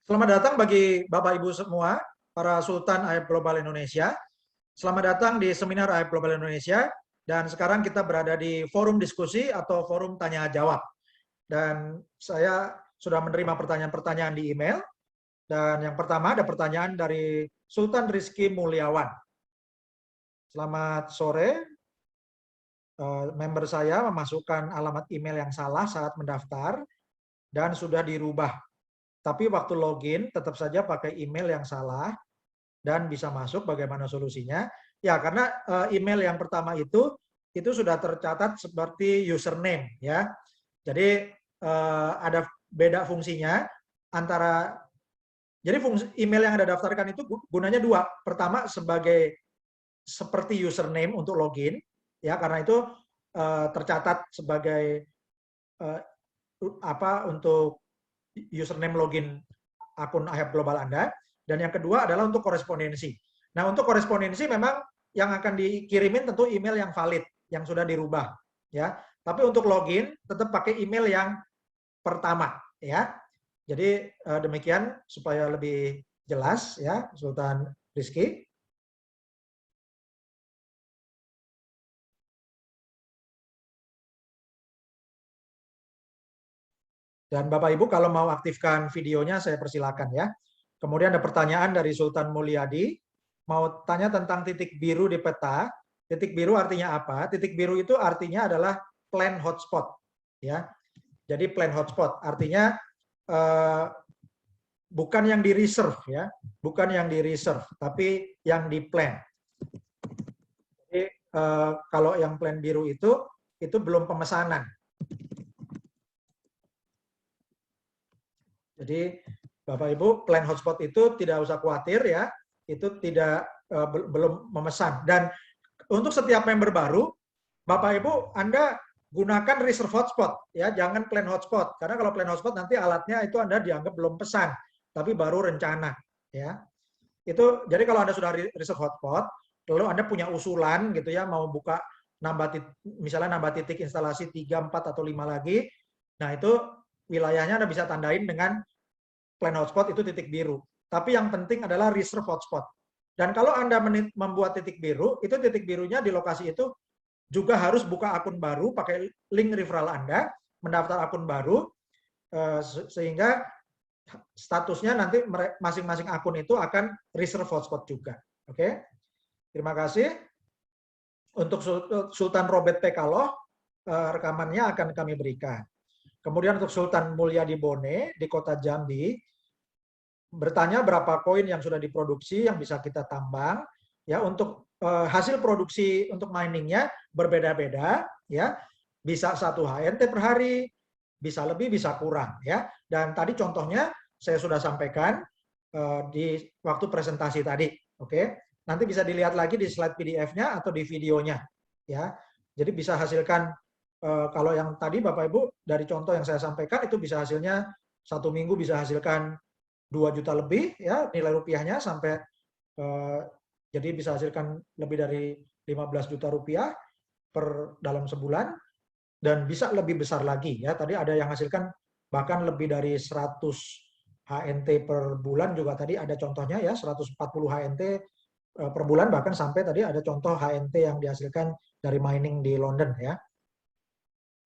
Selamat datang bagi Bapak Ibu semua, para Sultan AIB Global Indonesia. Selamat datang di seminar AIB Global Indonesia. Dan sekarang kita berada di forum diskusi atau forum tanya jawab. Dan saya sudah menerima pertanyaan-pertanyaan di email. Dan yang pertama ada pertanyaan dari Sultan Rizky Mulyawan. Selamat sore. Member saya memasukkan alamat email yang salah saat mendaftar dan sudah dirubah. Tapi waktu login tetap saja pakai email yang salah dan bisa masuk. Bagaimana solusinya? Ya, karena email yang pertama itu sudah tercatat seperti username ya. Jadi ada beda fungsinya antara, jadi fungsi email yang Anda daftarkan itu gunanya dua. Pertama sebagai seperti username untuk login ya, karena itu tercatat sebagai untuk username login akun AIB Global Anda, dan yang kedua adalah untuk korespondensi. Nah, untuk korespondensi memang yang akan dikirimin tentu email yang valid, yang sudah dirubah, ya. Tapi untuk login tetap pakai email yang pertama, ya. Jadi demikian supaya lebih jelas, ya, Sultan Rizky. Dan Bapak Ibu kalau mau aktifkan videonya saya persilakan ya. Kemudian ada pertanyaan dari Sultan Mulyadi, mau tanya tentang titik biru di peta. Titik biru artinya apa? Titik biru itu artinya adalah plan hotspot ya. Jadi plan hotspot artinya bukan yang di reserve ya, bukan yang di reserve, tapi yang di plan. Jadi kalau yang plan biru itu belum pemesanan. Jadi Bapak Ibu, plan hotspot itu tidak usah khawatir ya, itu belum memesan. Dan untuk setiap member baru, Bapak Ibu Anda gunakan reserve hotspot ya, jangan plan hotspot. Karena kalau plan hotspot nanti alatnya itu Anda dianggap belum pesan, tapi baru rencana ya. Itu jadi kalau Anda sudah reserve hotspot, lalu Anda punya usulan gitu ya, mau buka misalnya nambah titik instalasi 3, 4 atau 5 lagi. Nah, itu wilayahnya Anda bisa tandain dengan plan hotspot itu titik biru. Tapi yang penting adalah reserve hotspot. Dan kalau Anda membuat titik biru, itu titik birunya di lokasi itu juga harus buka akun baru, pakai link referral Anda, mendaftar akun baru, sehingga statusnya nanti masing-masing akun itu akan reserve hotspot juga. Oke, terima kasih. Untuk Sultan Robert Pekaloh, rekamannya akan kami berikan. Kemudian untuk Sultan Mulyadi Bone di kota Jambi, bertanya berapa koin yang sudah diproduksi yang bisa kita tambang. Ya, untuk hasil produksi untuk miningnya berbeda-beda. Ya, bisa 1 HNT per hari, bisa lebih, bisa kurang. Ya, dan tadi contohnya saya sudah sampaikan di waktu presentasi tadi. Oke, nanti bisa dilihat lagi di slide PDF-nya atau di videonya. Ya, jadi bisa hasilkan. Kalau yang tadi Bapak Ibu dari contoh yang saya sampaikan itu bisa hasilnya 1 minggu bisa hasilkan 2 juta lebih ya nilai rupiahnya, sampai jadi bisa hasilkan lebih dari 15 juta rupiah per dalam sebulan, dan bisa lebih besar lagi ya. Tadi ada yang hasilkan bahkan lebih dari 100 HNT per bulan juga, tadi ada contohnya ya, 140 HNT per bulan, bahkan sampai tadi ada contoh HNT yang dihasilkan dari mining di London ya.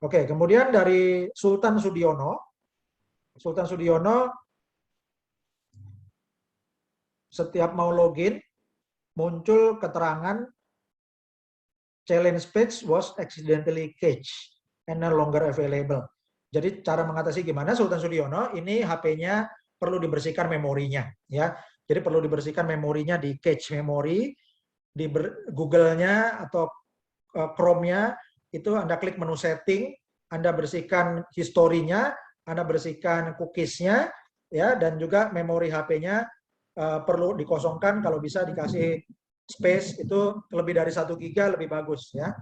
Oke, kemudian dari Sultan Sudiono. Sultan Sudiono, setiap mau login, muncul keterangan challenge page was accidentally cached and no longer available. Jadi cara mengatasi gimana, Sultan Sudiono, ini HP-nya perlu dibersihkan memorinya. Ya. Jadi perlu dibersihkan memorinya di cache memory, di Google-nya atau Chrome-nya, itu Anda klik menu setting, Anda bersihkan historinya, Anda bersihkan cookies-nya, ya, dan juga memori HP-nya perlu dikosongkan, kalau bisa dikasih space itu lebih dari 1 giga lebih bagus ya.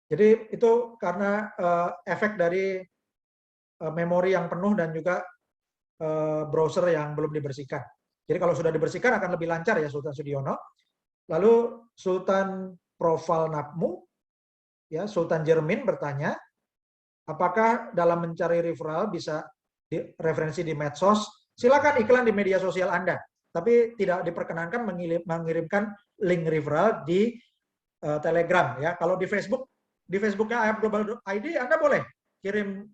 Jadi itu karena efek dari memori yang penuh dan juga browser yang belum dibersihkan. Jadi kalau sudah dibersihkan akan lebih lancar ya Sultan Sudiono. Lalu Sultan Profal Napmu, ya, Sultan Jermin bertanya, apakah dalam mencari referral bisa referensi di medsos Silakan iklan di media sosial Anda, tapi tidak diperkenankan mengirimkan link referral di Telegram ya. Kalau di Facebooknya IF Global ID Anda boleh kirim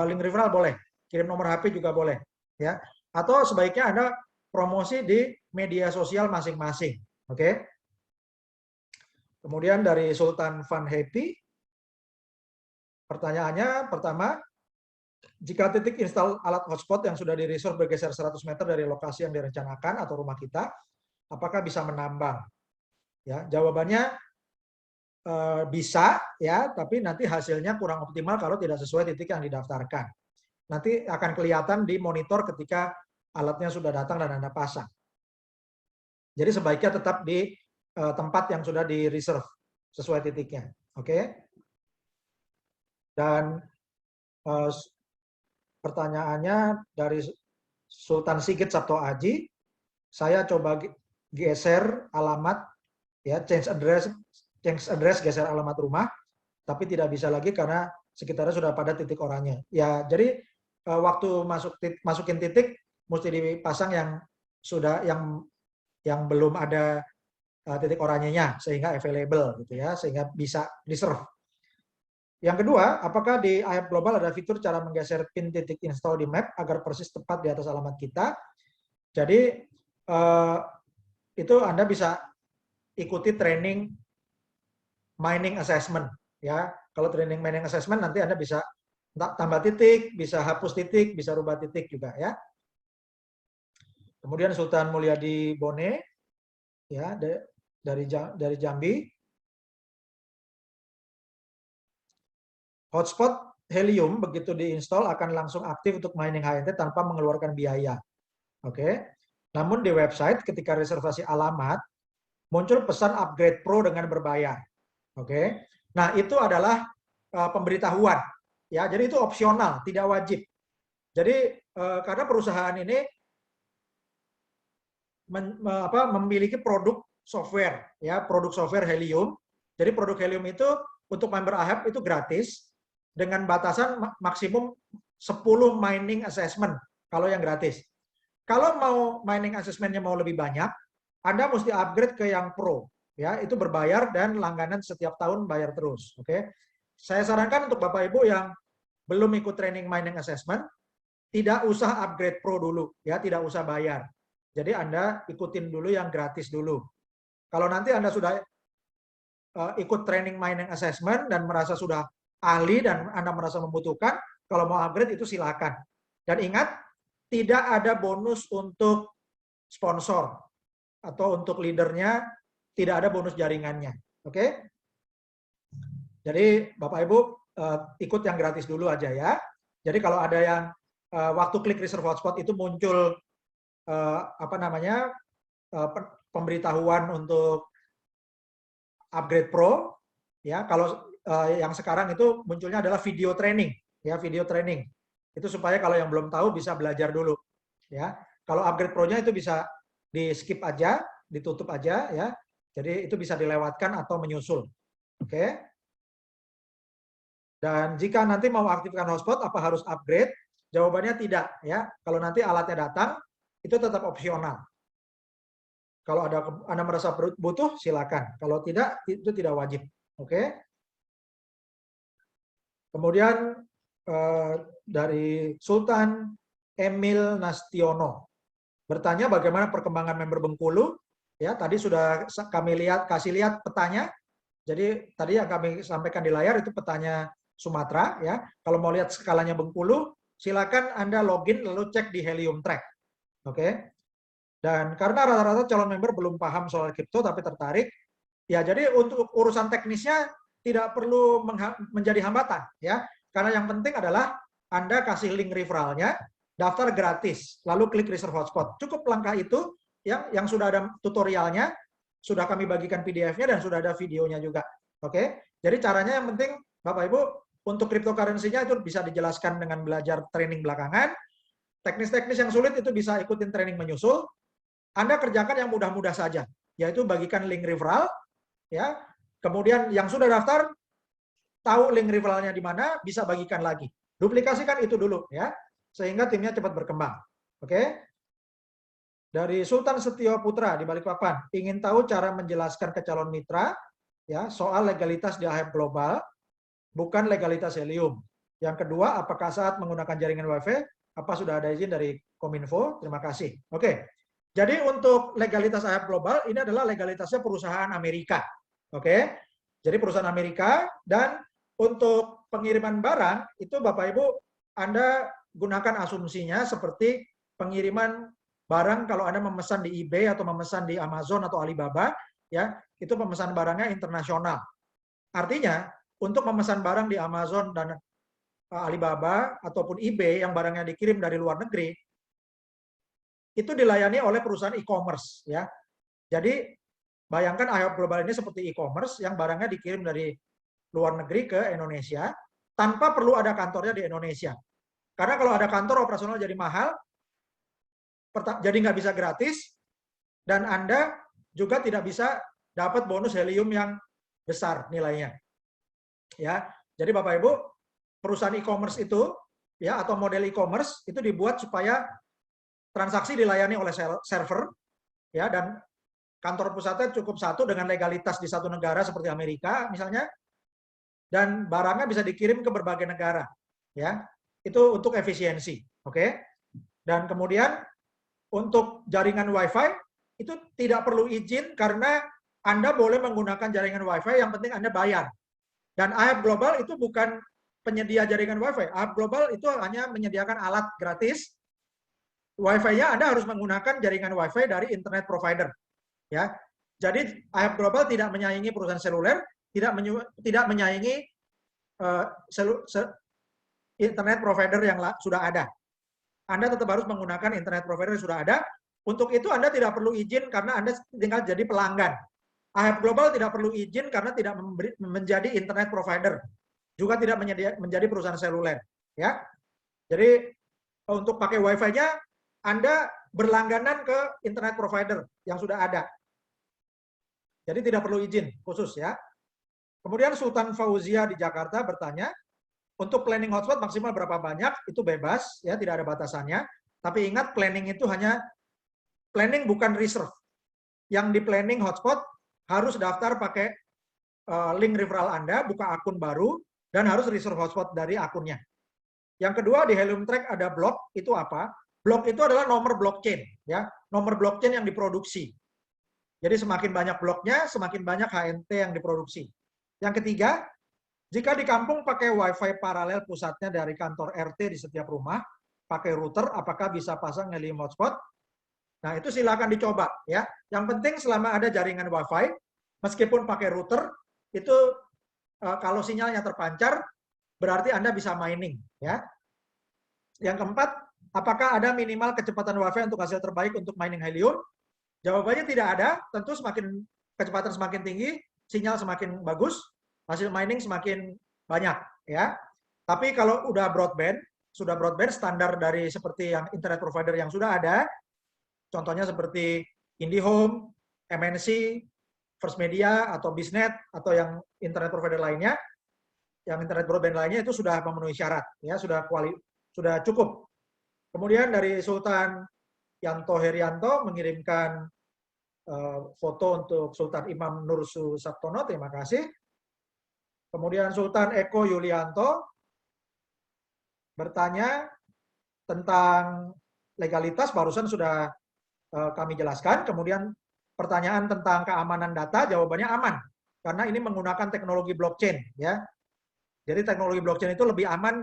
link referral, boleh kirim nomor HP juga boleh ya. Atau sebaiknya Anda promosi di media sosial masing-masing. Oke. Kemudian dari Sultan Van Happy, pertanyaannya pertama, jika titik install alat hotspot yang sudah di-reserve bergeser 100 meter dari lokasi yang direncanakan atau rumah kita, apakah bisa menambang? Ya, jawabannya bisa ya, tapi nanti hasilnya kurang optimal kalau tidak sesuai titik yang didaftarkan. Nanti akan kelihatan di monitor ketika alatnya sudah datang dan Anda pasang. Jadi sebaiknya tetap di tempat yang sudah di-reserve sesuai titiknya. Oke? Dan pertanyaannya dari Sultan Sigit Sabto Aji, saya coba geser alamat ya, change address geser alamat rumah, tapi tidak bisa lagi karena sekitarnya sudah pada titik oranye. Ya, jadi waktu masukin titik mesti dipasang yang sudah yang belum ada titik oranyenya sehingga available gitu ya, sehingga bisa reserve. Yang kedua, apakah di IF Global ada fitur cara menggeser pin titik install di map agar persis tepat di atas alamat kita? Jadi itu Anda bisa ikuti training mining assessment ya. Kalau training mining assessment nanti Anda bisa tambah titik, bisa hapus titik, bisa rubah titik juga ya. Kemudian Sultan Mulyadi Bone ya, dari Jambi. Hotspot Helium begitu diinstal akan langsung aktif untuk mining HNT tanpa mengeluarkan biaya. Oke. Namun di website ketika reservasi alamat muncul pesan upgrade pro dengan berbayar. Oke. Nah, itu adalah pemberitahuan ya. Jadi itu opsional, tidak wajib. Jadi karena perusahaan ini memiliki produk software ya, produk software Helium. Jadi produk Helium itu untuk member IF itu gratis dengan batasan maksimum 10 mining assessment kalau yang gratis. Kalau mau mining assessment-nya mau lebih banyak, Anda mesti upgrade ke yang pro ya, itu berbayar dan langganan setiap tahun bayar terus. Oke. Saya sarankan untuk Bapak Ibu yang belum ikut training mining assessment, tidak usah upgrade pro dulu ya, tidak usah bayar. Jadi Anda ikutin dulu yang gratis dulu. Kalau nanti Anda sudah ikut training mining assessment dan merasa sudah ahli dan Anda merasa membutuhkan, kalau mau upgrade itu silakan. Dan ingat, tidak ada bonus untuk sponsor atau untuk leadernya, tidak ada bonus jaringannya. Oke? Jadi Bapak Ibu ikut yang gratis dulu aja ya. Jadi kalau ada yang waktu klik reserve hotspot itu muncul pemberitahuan untuk upgrade pro ya, kalau yang sekarang itu munculnya adalah video training ya, video training itu supaya kalau yang belum tahu bisa belajar dulu ya. Kalau upgrade pro-nya itu bisa di skip aja, ditutup aja ya, jadi itu bisa dilewatkan atau menyusul. Oke. Dan jika nanti mau aktifkan hotspot apa harus upgrade? Jawabannya tidak ya. Kalau nanti alatnya datang itu tetap opsional. Kalau Anda merasa butuh, silakan. Kalau tidak, itu tidak wajib. Oke. Kemudian dari Sultan Emil Nastiono bertanya bagaimana perkembangan member Bengkulu. Ya, tadi sudah kami kasih lihat petanya. Jadi tadi yang kami sampaikan di layar itu petanya Sumatera. Ya, kalau mau lihat skalanya Bengkulu, silakan Anda login lalu cek di Helium Track. Oke. Dan karena rata-rata calon member belum paham soal kripto tapi tertarik, ya jadi untuk urusan teknisnya tidak perlu menjadi hambatan ya. Karena yang penting adalah Anda kasih link referralnya, daftar gratis, lalu klik reserve hotspot. Cukup langkah itu yang sudah ada tutorialnya, sudah kami bagikan PDF-nya dan sudah ada videonya juga. Oke. Jadi caranya yang penting Bapak Ibu untuk cryptocurrency-nya itu bisa dijelaskan dengan belajar training belakangan. Teknis-teknis yang sulit itu bisa ikutin training menyusul. Anda kerjakan yang mudah-mudah saja, yaitu bagikan link referral, ya. Kemudian yang sudah daftar, tahu link referralnya di mana, bisa bagikan lagi. Duplikasikan itu dulu, ya, sehingga timnya cepat berkembang. Oke. Dari Sultan Setio Putra di Balikpapan, ingin tahu cara menjelaskan ke calon mitra ya soal legalitas di AHEP global, bukan legalitas helium. Yang kedua, apakah saat menggunakan jaringan WiFi, apa sudah ada izin dari Kominfo? Terima kasih. Oke. Jadi untuk legalitas AHEP global ini adalah legalitasnya perusahaan Amerika. Oke. Jadi perusahaan Amerika, dan untuk pengiriman barang itu Bapak Ibu Anda gunakan asumsinya seperti pengiriman barang kalau Anda memesan di eBay atau memesan di Amazon atau Alibaba, ya, itu pemesan barangnya internasional. Artinya, untuk memesan barang di Amazon dan Alibaba ataupun eBay yang barangnya dikirim dari luar negeri, itu dilayani oleh perusahaan e-commerce, ya. Jadi, bayangkan AHEP Global ini seperti e-commerce yang barangnya dikirim dari luar negeri ke Indonesia tanpa perlu ada kantornya di Indonesia. Karena kalau ada kantor, operasional jadi mahal, jadi nggak bisa gratis, dan Anda juga tidak bisa dapat bonus helium yang besar nilainya. Ya, jadi Bapak Ibu, perusahaan e-commerce itu, ya, atau model e-commerce itu dibuat supaya transaksi dilayani oleh server, ya, dan kantor pusatnya cukup satu dengan legalitas di satu negara seperti Amerika misalnya, dan barangnya bisa dikirim ke berbagai negara, ya. Itu untuk efisiensi, oke? Dan kemudian untuk jaringan WiFi itu tidak perlu izin karena Anda boleh menggunakan jaringan WiFi, yang penting Anda bayar. Dan AHEP Global itu bukan penyedia jaringan WiFi. AHEP Global itu hanya menyediakan alat gratis. WiFi-nya Anda harus menggunakan jaringan WiFi dari internet provider. Ya, jadi AHEP Global tidak menyaingi perusahaan seluler, tidak menyaingi internet provider yang sudah ada. Anda tetap harus menggunakan internet provider yang sudah ada. Untuk itu Anda tidak perlu izin karena Anda tinggal jadi pelanggan. AHEP Global tidak perlu izin karena tidak menjadi internet provider. Juga tidak menjadi perusahaan seluler. Ya, jadi untuk pakai WiFi-nya, Anda berlangganan ke internet provider yang sudah ada. Jadi tidak perlu izin khusus, ya. Kemudian Sultan Fauzia di Jakarta bertanya, untuk planning hotspot maksimal berapa banyak? Itu bebas, ya, tidak ada batasannya. Tapi ingat, planning itu hanya planning, bukan reserve. Yang di planning hotspot harus daftar pakai link referral Anda, buka akun baru, dan harus reserve hotspot dari akunnya. Yang kedua, di Helium Track ada block. Itu apa? Block itu adalah nomor blockchain, ya, nomor blockchain yang diproduksi. Jadi semakin banyak bloknya, semakin banyak HNT yang diproduksi. Yang ketiga, jika di kampung pakai WiFi paralel pusatnya dari kantor RT di setiap rumah, pakai router, apakah bisa pasang helium hotspot? Nah, itu silakan dicoba, ya. Yang penting selama ada jaringan WiFi, meskipun pakai router, itu kalau sinyalnya terpancar, berarti Anda bisa mining, ya. Yang keempat, apakah ada minimal kecepatan WiFi untuk hasil terbaik untuk mining helium? Jawabannya tidak ada. Tentu semakin kecepatan semakin tinggi, sinyal semakin bagus, hasil mining semakin banyak, ya. Tapi kalau udah broadband, sudah broadband standar dari seperti yang internet provider yang sudah ada, contohnya seperti IndiHome, MNC, First Media atau Bisnet atau yang internet provider lainnya, yang internet broadband lainnya itu sudah memenuhi syarat, ya, sudah cukup. Kemudian dari Sultan Yanto Herianto mengirimkan foto untuk Sultan Imam Nur Susaptono, terima kasih. Kemudian Sultan Eko Yulianto bertanya tentang legalitas, barusan sudah kami jelaskan. Kemudian pertanyaan tentang keamanan data, jawabannya aman. Karena ini menggunakan teknologi blockchain, ya. Jadi teknologi blockchain itu lebih aman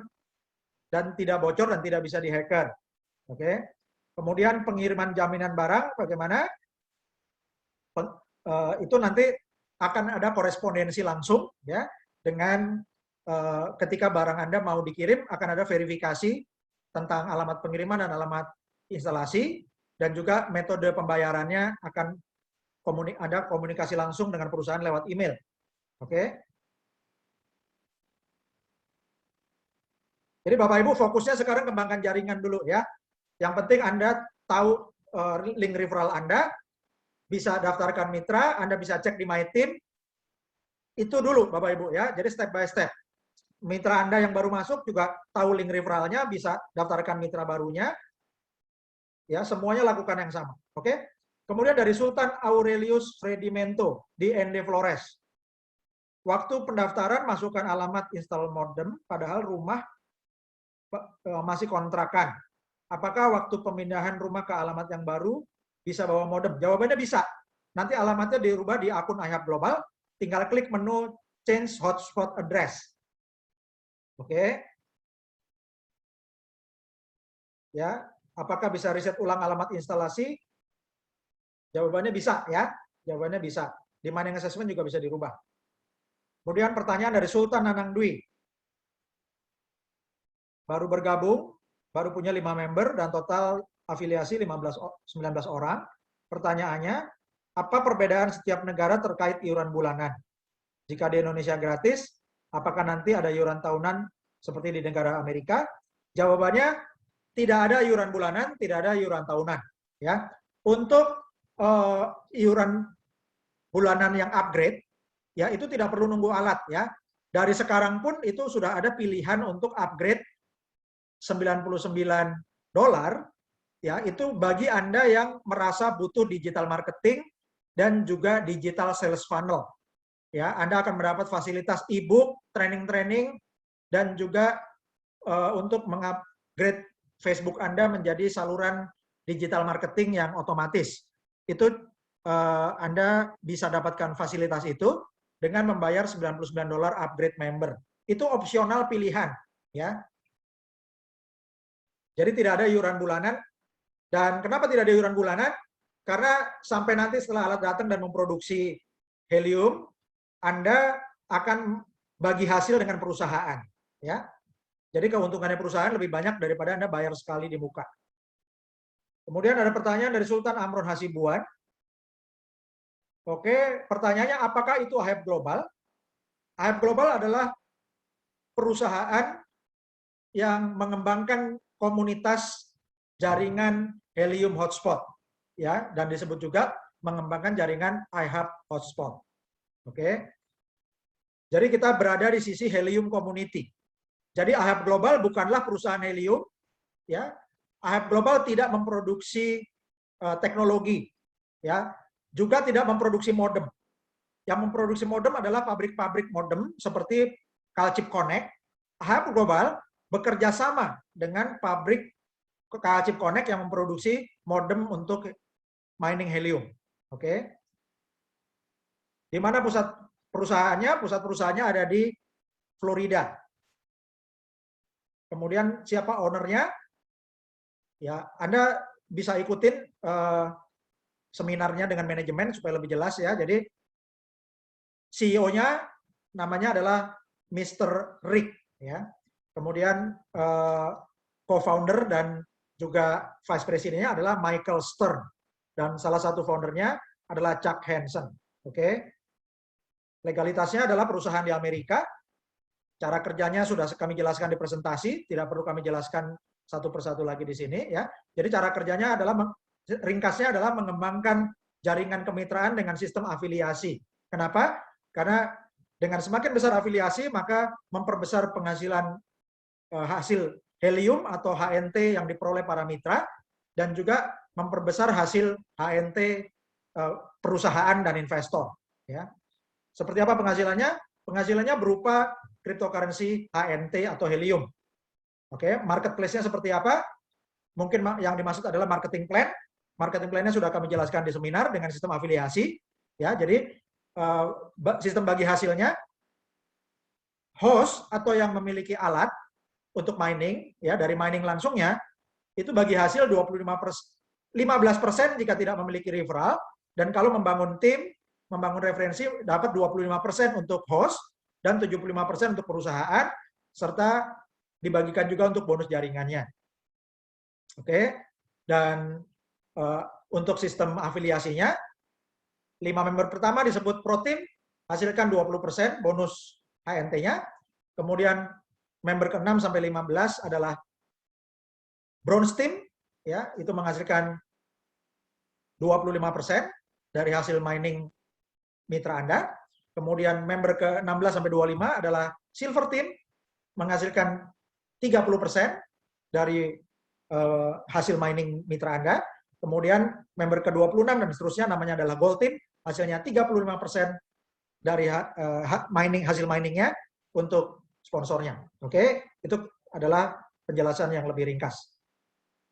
dan tidak bocor dan tidak bisa dihacker. Oke. Kemudian pengiriman jaminan barang bagaimana? Itu nanti akan ada korespondensi langsung, ya, dengan ketika barang Anda mau dikirim akan ada verifikasi tentang alamat pengiriman dan alamat instalasi, dan juga metode pembayarannya akan ada komunikasi langsung dengan perusahaan lewat email. Oke. Jadi Bapak Ibu fokusnya sekarang kembangkan jaringan dulu, ya. Yang penting Anda tahu link referral Anda, bisa daftarkan mitra, Anda bisa cek di My Team. Itu dulu Bapak Ibu, ya. Jadi step by step. Mitra Anda yang baru masuk juga tahu link referralnya, bisa daftarkan mitra barunya. Ya, semuanya lakukan yang sama. Oke? Kemudian dari Sultan Aurelius Fredimento di ND Flores. Waktu pendaftaran masukkan alamat install modem, padahal rumah masih kontrakan. Apakah waktu pemindahan rumah ke alamat yang baru bisa bawa modem? Jawabannya bisa. Nanti alamatnya dirubah di akun iHub Global, tinggal klik menu Change Hotspot Address. Oke. Ya, apakah bisa reset ulang alamat instalasi? Jawabannya bisa ya. Jawabannya bisa. Di mining assessment juga bisa dirubah. Kemudian pertanyaan dari Sultan Nanang Dwi. Baru bergabung, baru punya 5 member dan total afiliasi 19 orang. Pertanyaannya, apa perbedaan setiap negara terkait iuran bulanan? Jika di Indonesia gratis, apakah nanti ada iuran tahunan seperti di negara Amerika? Jawabannya tidak ada iuran bulanan, tidak ada iuran tahunan. Ya, untuk iuran bulanan yang upgrade, ya itu tidak perlu nunggu alat ya. Dari sekarang pun itu sudah ada pilihan untuk upgrade $99 ya, itu bagi Anda yang merasa butuh digital marketing dan juga digital sales funnel. Ya, Anda akan mendapat fasilitas e-book, training-training dan juga untuk mengupgrade Facebook Anda menjadi saluran digital marketing yang otomatis. Itu Anda bisa dapatkan fasilitas itu dengan membayar $99 upgrade member. Itu opsional pilihan, ya. Jadi tidak ada iuran bulanan. Dan kenapa tidak ada iuran bulanan? Karena sampai nanti setelah alat datang dan memproduksi helium, Anda akan bagi hasil dengan perusahaan, ya. Jadi keuntungannya perusahaan lebih banyak daripada Anda bayar sekali di muka. Kemudian ada pertanyaan dari Sultan Amron Hasibuan. Oke, pertanyaannya apakah itu iHub Global? iHub Global adalah perusahaan yang mengembangkan komunitas jaringan helium hotspot, ya, dan disebut juga mengembangkan jaringan iHub hotspot. Oke. Jadi kita berada di sisi helium community. Jadi iHub Global bukanlah perusahaan helium, ya. iHub Global tidak memproduksi teknologi, ya. Juga tidak memproduksi modem. Yang memproduksi modem adalah pabrik-pabrik modem seperti Calchip Connect. iHub Global bekerja sama dengan pabrik Calchip Connect yang memproduksi modem untuk mining helium. Oke. Di mana pusat perusahaannya? Pusat perusahaannya ada di Florida. Kemudian siapa ownernya? Ya, Anda bisa ikutin seminarnya dengan manajemen supaya lebih jelas ya. Jadi CEO-nya namanya adalah Mr. Rick ya. Kemudian co-founder dan juga vice presidennya adalah Michael Stern dan salah satu foundernya adalah Chuck Hansen. Oke. Legalitasnya adalah perusahaan di Amerika. Cara kerjanya sudah kami jelaskan di presentasi, tidak perlu kami jelaskan satu persatu lagi di sini ya. Jadi cara kerjanya adalah ringkasnya adalah mengembangkan jaringan kemitraan dengan sistem afiliasi. Kenapa? Karena dengan semakin besar afiliasi maka memperbesar penghasilan hasil helium atau HNT yang diperoleh para mitra dan juga memperbesar hasil HNT perusahaan dan investor. Ya. Seperti apa penghasilannya? Penghasilannya berupa cryptocurrency HNT atau helium. Oke, marketplace-nya seperti apa? Mungkin yang dimaksud adalah marketing plan. Marketing plan-nya sudah kami jelaskan di seminar dengan sistem afiliasi. Ya, jadi sistem bagi hasilnya host atau yang memiliki alat untuk mining, ya dari mining langsungnya itu bagi hasil 15% jika tidak memiliki referral, dan kalau membangun tim, membangun referensi dapat 25% untuk host dan 75% untuk perusahaan, serta dibagikan juga untuk bonus jaringannya. Oke, dan untuk sistem afiliasinya, 5 member pertama disebut Pro Team, hasilkan 20% bonus HNT-nya, kemudian member ke-6 sampai 15 adalah Bronze Team, ya, itu menghasilkan 25% dari hasil mining mitra Anda. Kemudian member ke-16 sampai 25 adalah Silver Team, menghasilkan 30% dari hasil mining mitra Anda. Kemudian member ke-26 dan seterusnya namanya adalah Gold Team, hasilnya 35% dari hasil miningnya untuk sponsornya. Oke, itu adalah penjelasan yang lebih ringkas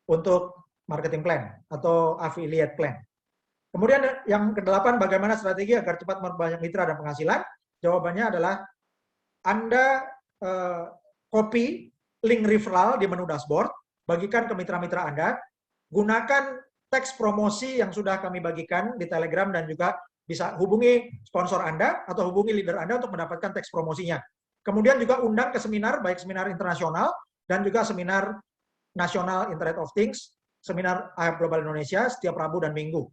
untuk marketing plan atau affiliate plan. Kemudian yang ke-8, bagaimana strategi agar cepat memperbanyak mitra dan penghasilan? Jawabannya adalah Anda copy link referral di menu dashboard, bagikan ke mitra-mitra Anda, gunakan teks promosi yang sudah kami bagikan di Telegram dan juga bisa hubungi sponsor Anda atau hubungi leader Anda untuk mendapatkan teks promosinya. Kemudian juga undang ke seminar, baik seminar internasional dan juga seminar nasional Internet of Things, seminar IHAB Global Indonesia setiap Rabu dan Minggu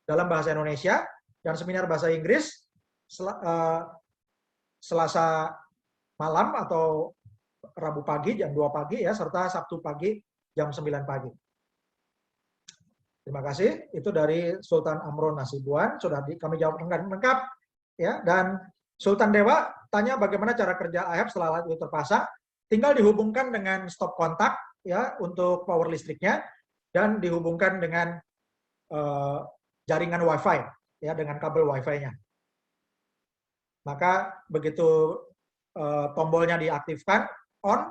dalam bahasa Indonesia, dan seminar bahasa Inggris Selasa malam atau Rabu pagi jam 2 pagi ya, serta Sabtu pagi jam 9 pagi. Terima kasih. Itu dari Sultan Amron Nasibuan, sudah kami jawab lengkap ya. Dan Sultan Dewa tanya bagaimana cara kerja IHAB setelah alat itu terpasang. Tinggal dihubungkan dengan stop kontak ya untuk power listriknya dan dihubungkan dengan jaringan WiFi ya, dengan kabel WiFi-nya. Maka begitu tombolnya diaktifkan on,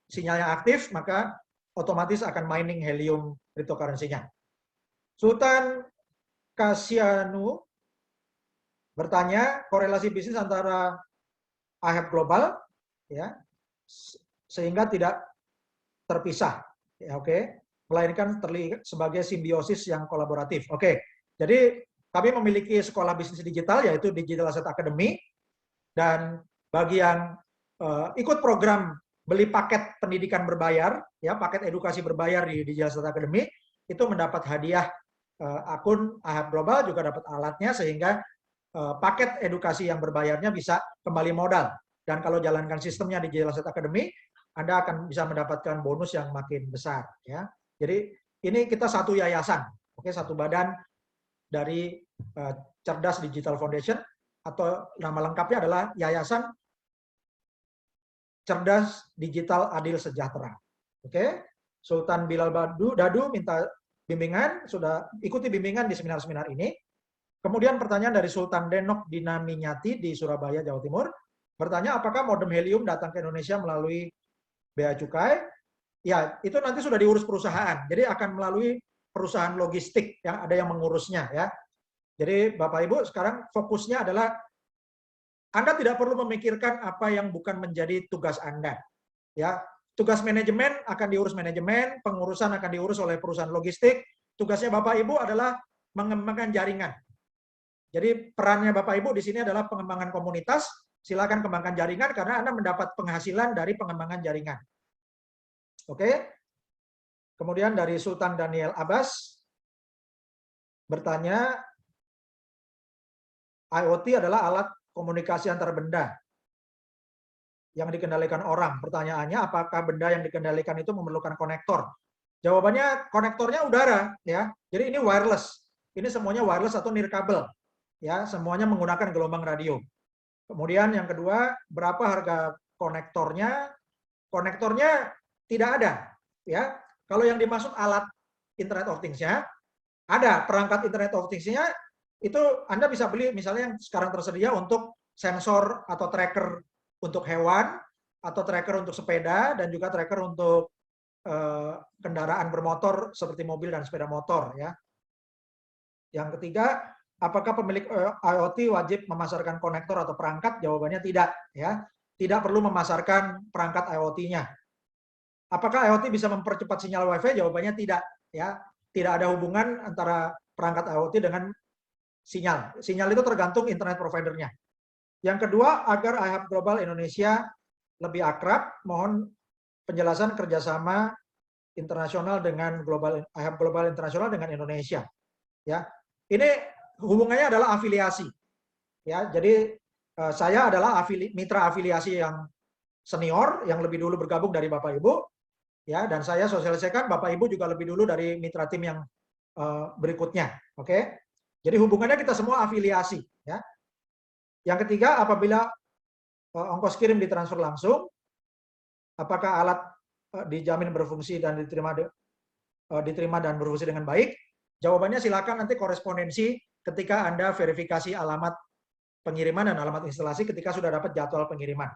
sinyalnya aktif, maka otomatis akan mining helium cryptocurrency-nya. Sultan Kasianu bertanya korelasi bisnis antara IHAB Global ya sehingga tidak terpisah ya, oke, melainkan terlihat sebagai simbiosis yang kolaboratif. Oke. Jadi kami memiliki sekolah bisnis digital yaitu Digital Asset Academy, dan bagi yang ikut program beli paket pendidikan berbayar ya, paket edukasi berbayar di Digital Asset Academy itu mendapat hadiah akun IHAB Global, juga dapat alatnya sehingga paket edukasi yang berbayarnya bisa kembali modal. Dan kalau jalankan sistemnya di Digital Asset Academy, Anda akan bisa mendapatkan bonus yang makin besar ya. Jadi ini kita satu yayasan, oke, satu badan dari Cerdas Digital Foundation, atau nama lengkapnya adalah Yayasan Cerdas Digital Adil Sejahtera. Oke, Sultan Bilal Dadu minta bimbingan, sudah ikuti bimbingan di seminar-seminar ini. Kemudian pertanyaan dari Sultan Denok Dinaminyati di Surabaya, Jawa Timur, bertanya apakah modem helium datang ke Indonesia melalui Bea Cukai? Ya, itu nanti sudah diurus perusahaan. Jadi akan melalui perusahaan logistik yang ada yang mengurusnya ya. Jadi Bapak Ibu sekarang fokusnya adalah Anda tidak perlu memikirkan apa yang bukan menjadi tugas Anda. Ya, tugas manajemen akan diurus manajemen, pengurusan akan diurus oleh perusahaan logistik. Tugasnya Bapak Ibu adalah mengembangkan jaringan. Jadi perannya Bapak Ibu di sini adalah pengembangan komunitas. Silakan kembangkan jaringan karena Anda mendapat penghasilan dari pengembangan jaringan. Oke. Kemudian dari Sultan Daniel Abbas bertanya, IoT adalah alat komunikasi antar benda yang dikendalikan orang. Pertanyaannya, apakah benda yang dikendalikan itu memerlukan konektor? Jawabannya, konektornya udara ya. Jadi ini wireless. Ini semuanya wireless atau nirkabel. Ya, semuanya menggunakan gelombang radio. Kemudian yang kedua, berapa harga konektornya? Konektornya tidak ada ya. Kalau yang dimaksud alat Internet of Things-nya, ada perangkat Internet of Things-nya, itu Anda bisa beli misalnya yang sekarang tersedia untuk sensor atau tracker untuk hewan, atau tracker untuk sepeda, dan juga tracker untuk kendaraan bermotor seperti mobil dan sepeda motor ya. Yang ketiga, apakah pemilik IoT wajib memasarkan konektor atau perangkat? Jawabannya tidak ya. Tidak perlu memasarkan perangkat IoT-nya. Apakah IoT bisa mempercepat sinyal WiFi? Jawabannya tidak ya. Tidak ada hubungan antara perangkat IoT dengan sinyal. Sinyal itu tergantung internet providernya. Yang kedua, agar IHAB Global Indonesia lebih akrab, mohon penjelasan kerjasama internasional dengan IHAB Global Internasional dengan Indonesia. Ya, ini hubungannya adalah afiliasi. Ya, jadi saya adalah mitra afiliasi yang senior yang lebih dulu bergabung dari Bapak Ibu. Ya, dan saya sosialisasikan Bapak Ibu juga lebih dulu dari mitra tim yang berikutnya. Oke. Jadi hubungannya kita semua afiliasi ya. Yang ketiga, apabila ongkos kirim ditransfer langsung, apakah alat dijamin berfungsi dan diterima dan berfungsi dengan baik? Jawabannya silakan nanti korespondensi ketika Anda verifikasi alamat pengiriman dan alamat instalasi ketika sudah dapat jadwal pengiriman.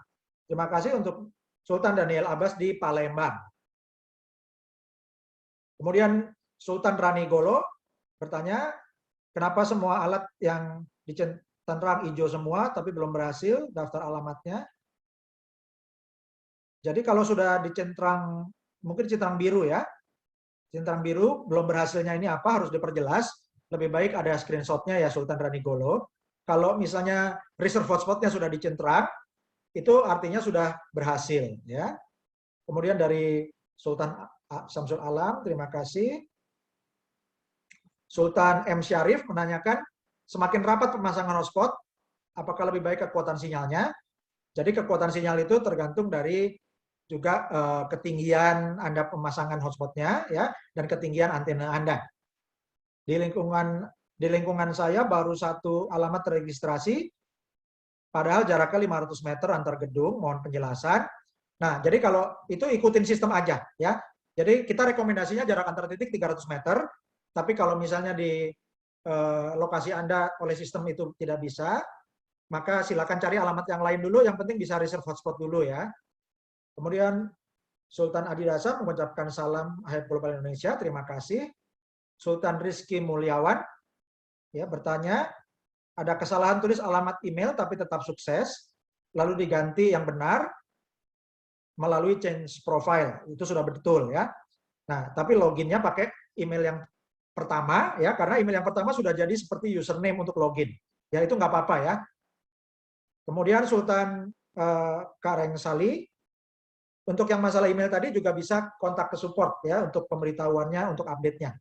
Terima kasih untuk Sultan Daniel Abbas di Palembang. Kemudian Sultan Rani Golo bertanya, kenapa semua alat yang dicentang hijau semua tapi belum berhasil daftar alamatnya? Jadi kalau sudah dicentang, mungkin centang biru ya, centang biru belum berhasilnya ini apa, harus diperjelas. Lebih baik ada screenshotnya ya Sultan Rani Golo. Kalau misalnya reserve hotspotnya sudah dicentang, itu artinya sudah berhasil ya. Kemudian dari Sultan Samsul Alam, terima kasih. Sultan M. Syarif menanyakan, semakin rapat pemasangan hotspot, apakah lebih baik kekuatan sinyalnya? Jadi kekuatan sinyal itu tergantung dari juga ketinggian Anda pemasangan hotspotnya ya, dan ketinggian antena Anda. Di lingkungan saya baru satu alamat terregistrasi, padahal jaraknya 500 meter antar gedung, mohon penjelasan. Nah, jadi kalau itu ikutin sistem aja ya. Jadi kita rekomendasinya jarak antar titik 300 meter, tapi kalau misalnya di lokasi Anda oleh sistem itu tidak bisa, maka silakan cari alamat yang lain dulu, yang penting bisa reserve hotspot dulu ya. Kemudian Sultan Adidasa mengucapkan salam Ahad Global Indonesia, terima kasih. Sultan Rizky Mulyawan ya bertanya, ada kesalahan tulis alamat email tapi tetap sukses, lalu diganti yang benar melalui change profile, itu sudah betul ya. Nah, tapi loginnya pakai email yang pertama ya, karena email yang pertama sudah jadi seperti username untuk login. Ya itu nggak apa-apa ya. Kemudian Sultan Kareng Sali, untuk yang masalah email tadi juga bisa kontak ke support ya untuk pemberitahuannya, untuk update-nya.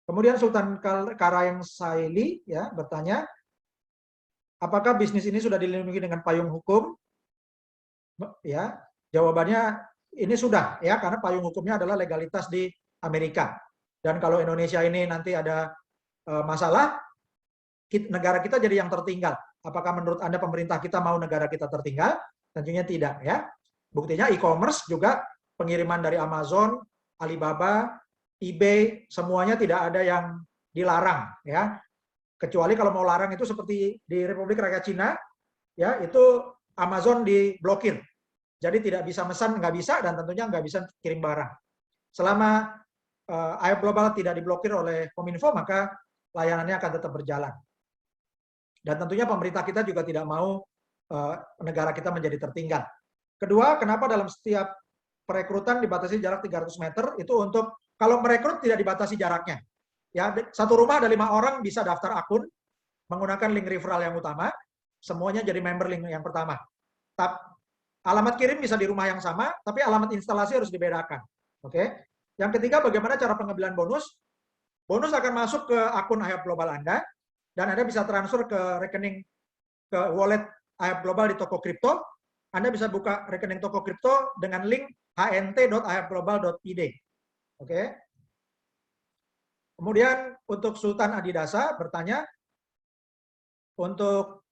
Kemudian Sultan Kareng Sali ya bertanya, apakah bisnis ini sudah dilindungi dengan payung hukum? Ya, jawabannya ini sudah ya, karena payung hukumnya adalah legalitas di Amerika. Dan kalau Indonesia ini nanti ada masalah, negara kita jadi yang tertinggal. Apakah menurut Anda pemerintah kita mau negara kita tertinggal? Tentunya tidak ya. Buktinya e-commerce juga pengiriman dari Amazon, Alibaba, eBay, semuanya tidak ada yang dilarang ya. Kecuali kalau mau larang itu seperti di Republik Rakyat Cina, ya itu Amazon diblokir. Jadi tidak bisa mesan, nggak bisa, dan tentunya nggak bisa kirim barang. Selama Ahad Global tidak diblokir oleh Kominfo, maka layanannya akan tetap berjalan. Dan tentunya pemerintah kita juga tidak mau negara kita menjadi tertinggal. Kedua, kenapa dalam setiap perekrutan dibatasi jarak 300 meter, itu untuk, kalau merekrut tidak dibatasi jaraknya. Ya, satu rumah ada 5 orang bisa daftar akun, menggunakan link referral yang utama, semuanya jadi member link yang pertama. Alamat kirim bisa di rumah yang sama, tapi alamat instalasi harus dibedakan. Oke. Yang ketiga, bagaimana cara pengambilan bonus? Bonus akan masuk ke akun Ahad Global Anda, dan Anda bisa transfer ke rekening, ke wallet Ahad Global di toko kripto. Anda bisa buka rekening toko kripto dengan link hnt.ahadglobal.id. Oke. Kemudian untuk Sultan Adidasa bertanya, untuk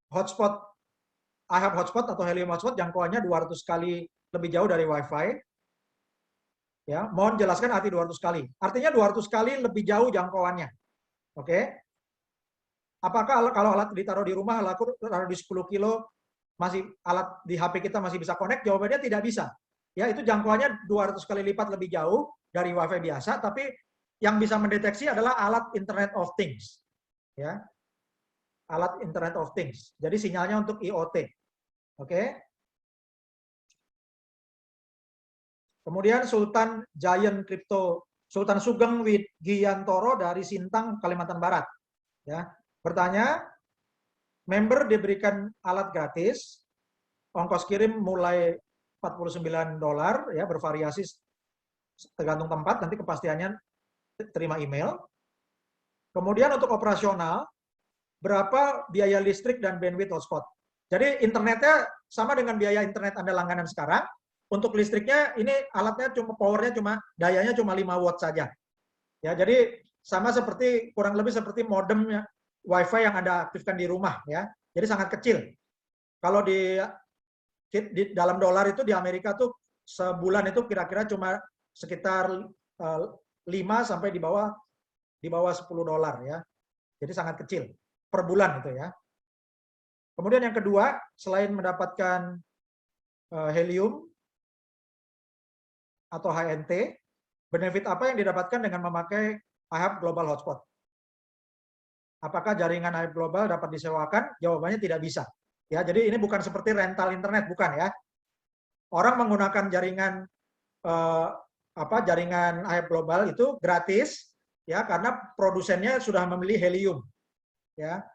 hotspot, Ahad hotspot atau Helium hotspot jangkauannya 200 kali lebih jauh dari WiFi. Ya, mohon jelaskan arti 200 kali. Artinya 200 kali lebih jauh jangkauannya. Oke. Apakah kalau alat ditaruh di rumah, taruh di 10 kilo, masih alat di HP kita masih bisa connect? Jawabannya tidak bisa. Ya, itu jangkauannya 200 kali lipat lebih jauh dari WiFi biasa, tapi yang bisa mendeteksi adalah alat Internet of Things. Ya. Alat Internet of Things. Jadi sinyalnya untuk IoT. Oke. Kemudian Sultan Giant Crypto, Sultan Sugeng Widgiyantoro dari Sintang, Kalimantan Barat. Ya, bertanya, member diberikan alat gratis, ongkos kirim mulai $49 ya, bervariasi tergantung tempat, nanti kepastiannya terima email. Kemudian untuk operasional, berapa biaya listrik dan bandwidth hotspot. Jadi internetnya sama dengan biaya internet Anda langganan sekarang. Untuk listriknya ini alatnya cuma powernya dayanya cuma 5 watt saja. Ya, jadi sama seperti kurang lebih seperti modem WiFi yang Anda aktifkan di rumah ya. Jadi sangat kecil. Kalau di dalam dolar itu di Amerika tuh sebulan itu kira-kira cuma sekitar 5 sampai di bawah $10 ya. Jadi sangat kecil per bulan itu ya. Kemudian yang kedua, selain mendapatkan helium atau HNT, benefit apa yang didapatkan dengan memakai iHub Global Hotspot? Apakah jaringan iHub Global dapat disewakan? Jawabannya tidak bisa. Ya, jadi ini bukan seperti rental internet, bukan ya. Orang menggunakan jaringan jaringan iHub Global itu gratis ya karena produsennya sudah membeli helium. Ya.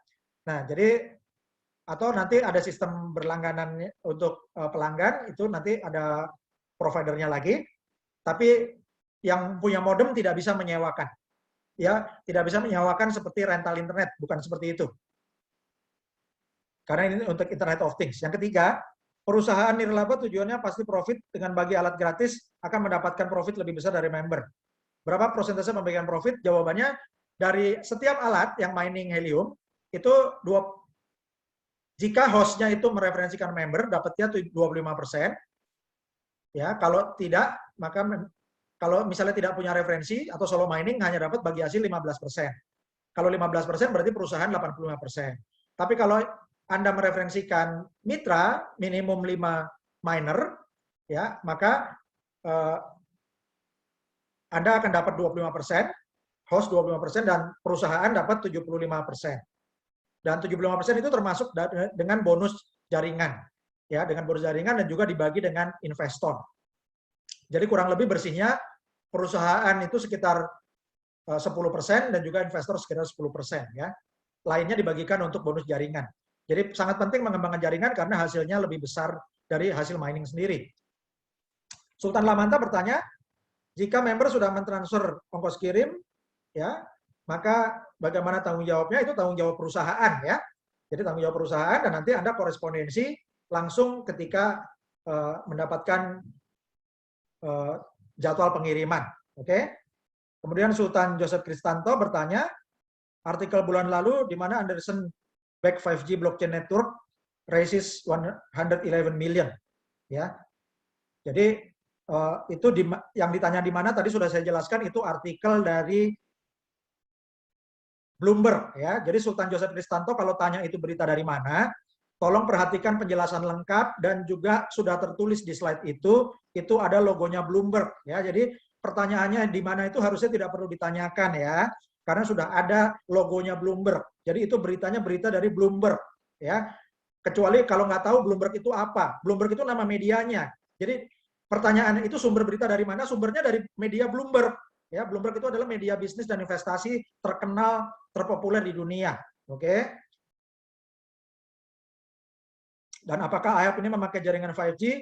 Nah, jadi atau nanti ada sistem berlangganan untuk pelanggan, itu nanti ada providernya lagi, tapi yang punya modem tidak bisa menyewakan. Ya, tidak bisa menyewakan seperti rental internet, bukan seperti itu. Karena ini untuk Internet of Things. Yang ketiga, perusahaan nirlaba tujuannya pasti profit, dengan bagi alat gratis akan mendapatkan profit lebih besar dari member. Berapa persentase memberikan profit? Jawabannya, dari setiap alat yang mining helium, itu jika hostnya itu mereferensikan member, dapatnya 25%. Ya, kalau tidak, maka kalau misalnya tidak punya referensi atau solo mining hanya dapat bagi hasil 15%. Kalau 15% berarti perusahaan 85%. Tapi kalau Anda mereferensikan mitra minimum 5 miner, ya, maka Anda akan dapat 25%, host 25%, dan perusahaan dapat 75%. Dan 75% itu termasuk dengan bonus jaringan, ya, dengan bonus jaringan dan juga dibagi dengan investor. Jadi kurang lebih bersihnya perusahaan itu sekitar 10% dan juga investor sekitar 10%, ya. Lainnya dibagikan untuk bonus jaringan. Jadi sangat penting mengembangkan jaringan karena hasilnya lebih besar dari hasil mining sendiri. Sultan Lamanta bertanya, jika member sudah mentransfer ongkos kirim, ya, maka bagaimana tanggung jawabnya? Itu tanggung jawab perusahaan, ya. Jadi tanggung jawab perusahaan, dan nanti Anda korespondensi langsung ketika mendapatkan jadwal pengiriman. Oke. Kemudian Sultan Joseph Kristanto bertanya, artikel bulan lalu di mana Anderson Back 5G Blockchain Network raises 111 million, ya. Jadi itu yang ditanya di mana tadi sudah saya jelaskan, itu artikel dari Bloomberg, ya. Jadi Sultan Joseph Kristanto kalau tanya itu berita dari mana, tolong perhatikan penjelasan lengkap dan juga sudah tertulis di slide itu ada logonya Bloomberg, ya. Jadi pertanyaannya di mana itu harusnya tidak perlu ditanyakan, ya, karena sudah ada logonya Bloomberg. Jadi itu beritanya berita dari Bloomberg, ya. Kecuali kalau nggak tahu Bloomberg itu apa. Bloomberg itu nama medianya. Jadi pertanyaan itu sumber berita dari mana? Sumbernya dari media Bloomberg. Ya, Bloomberg itu adalah media bisnis dan investasi terkenal, terpopuler di dunia. Oke. Dan apakah iHub ini memakai jaringan 5G?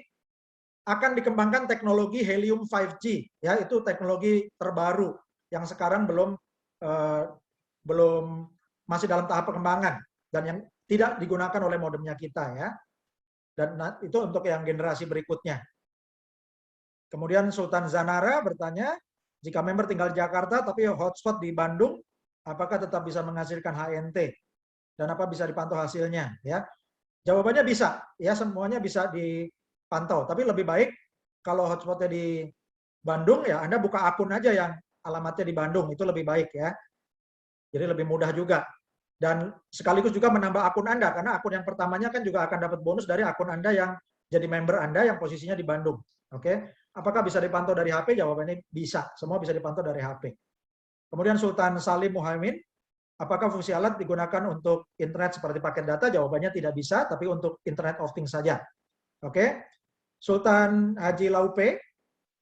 Akan dikembangkan teknologi helium 5G, ya, itu teknologi terbaru yang sekarang belum masih dalam tahap pengembangan dan yang tidak digunakan oleh modemnya kita, ya. Dan itu untuk yang generasi berikutnya. Kemudian Sultan Zanara bertanya, jika member tinggal di Jakarta tapi hotspot di Bandung, apakah tetap bisa menghasilkan HNT? Dan apa bisa dipantau hasilnya? Ya, jawabannya bisa. Ya, semuanya bisa dipantau. Tapi lebih baik kalau hotspotnya di Bandung, ya Anda buka akun aja yang alamatnya di Bandung, itu lebih baik, ya. Jadi lebih mudah juga. Dan sekaligus juga menambah akun Anda, karena akun yang pertamanya kan juga akan dapat bonus dari akun Anda yang jadi member Anda yang posisinya di Bandung. Oke. Apakah bisa dipantau dari HP? Jawabannya bisa. Semua bisa dipantau dari HP. Kemudian Sultan Salim Muhammad, apakah fungsi alat digunakan untuk internet seperti paket data? Jawabannya tidak bisa, tapi untuk Internet of Things saja. Oke. Sultan Haji Laupe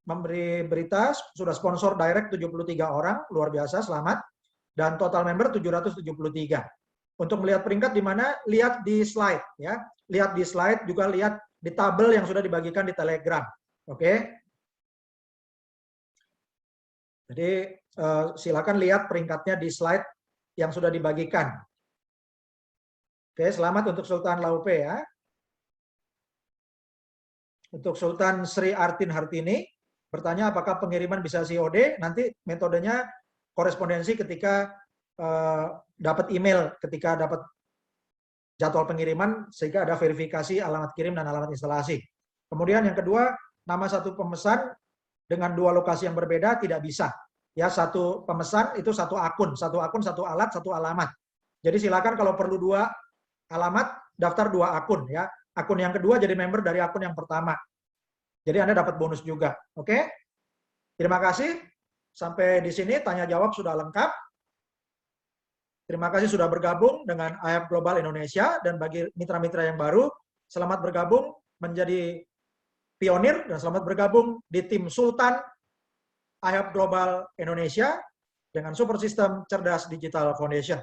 memberi berita sudah sponsor direct 73 orang, luar biasa, selamat. Dan total member 773. Untuk melihat peringkat di mana, lihat di slide, ya. Lihat di slide, juga lihat di tabel yang sudah dibagikan di Telegram. Oke. Jadi silakan lihat peringkatnya di slide yang sudah dibagikan. Oke, selamat untuk Sultan Laupe, ya. Untuk Sultan Sri Artin Hartini bertanya apakah pengiriman bisa COD? Nanti metodenya korespondensi ketika dapat email, ketika dapat jadwal pengiriman, sehingga ada verifikasi alamat kirim dan alamat instalasi. Kemudian yang kedua, nama satu pemesan dengan dua lokasi yang berbeda tidak bisa. Ya, satu pemesan itu satu akun, satu alat, satu alamat. Jadi silakan kalau perlu dua alamat, daftar dua akun ya. Akun yang kedua jadi member dari akun yang pertama. Jadi Anda dapat bonus juga. Oke? Terima kasih. Sampai di sini tanya jawab sudah lengkap. Terima kasih sudah bergabung dengan IHAP Global Indonesia, dan bagi mitra-mitra yang baru, selamat bergabung menjadi pionir dan selamat bergabung di tim Sultan IHAP Global Indonesia dengan Super System Cerdas Digital Foundation.